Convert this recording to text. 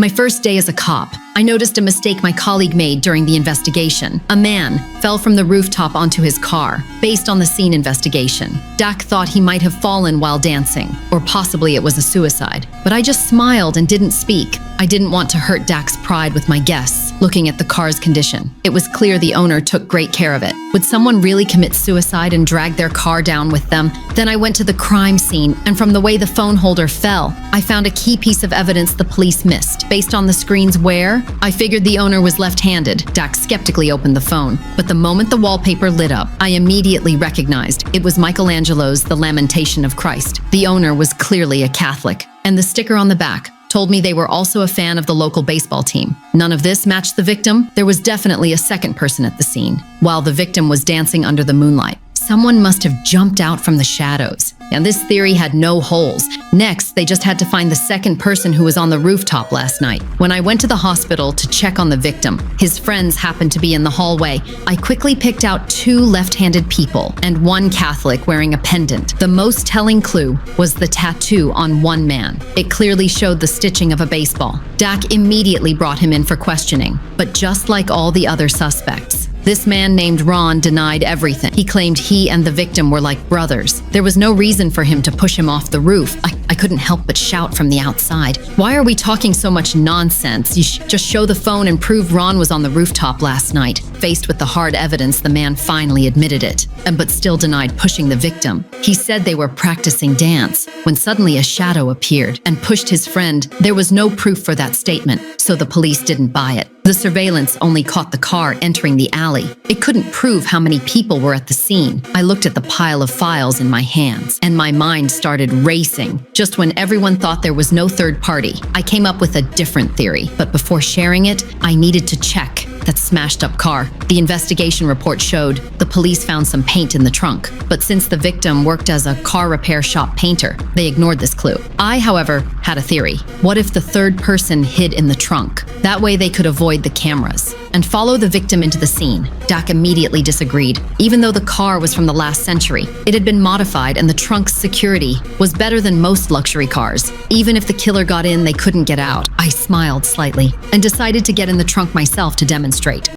My first day as a cop, I noticed a mistake my colleague made during the investigation. A man fell from the rooftop onto his car. Based on the scene investigation, Dak thought he might have fallen while dancing, or possibly it was a suicide. But I just smiled and didn't speak. I didn't want to hurt Dak's pride with my guests, looking at the car's condition. It was clear the owner took great care of it. Would someone really commit suicide and drag their car down with them? Then I went to the crime scene, and from the way the phone holder fell, I found a key piece of evidence the police missed. Based on the screen's wear, I figured the owner was left-handed. Dak skeptically opened the phone, but the moment the wallpaper lit up, I immediately recognized it was Michelangelo's The Lamentation of Christ. The owner was clearly a Catholic, and the sticker on the back told me they were also a fan of the local baseball team. None of this matched the victim. There was definitely a second person at the scene, while the victim was dancing under the moonlight. Someone must have jumped out from the shadows, and this theory had no holes. Next, they just had to find the second person who was on the rooftop last night. When I went to the hospital to check on the victim, his friends happened to be in the hallway. I quickly picked out 2 left-handed people and 1 Catholic wearing a pendant. The most telling clue was the tattoo on one man. It clearly showed the stitching of a baseball. Dak immediately brought him in for questioning, but just like all the other suspects, this man named Ron denied everything. He claimed he and the victim were like brothers. There was no reason for him to push him off the roof. I couldn't help but shout from the outside, "Why are we talking so much nonsense? You just show the phone and prove Ron was on the rooftop last night." Faced with the hard evidence, the man finally admitted it, but still denied pushing the victim. He said they were practicing dance when suddenly a shadow appeared and pushed his friend. There was no proof for that statement, so the police didn't buy it. The surveillance only caught the car entering the alley. It couldn't prove how many people were at the scene. I looked at the pile of files in my hands, and my mind started racing. Just when everyone thought there was no third party, I came up with a different theory. But before sharing it, I needed to check that smashed up car. The investigation report showed the police found some paint in the trunk, but since the victim worked as a car repair shop painter, they ignored this clue. I, however, had a theory. What if the third person hid in the trunk? That way they could avoid the cameras and follow the victim into the scene. Dak immediately disagreed. Even though the car was from the last century, it had been modified and the trunk's security was better than most luxury cars. Even if the killer got in, they couldn't get out. I smiled slightly and decided to get in the trunk myself to demonstrate.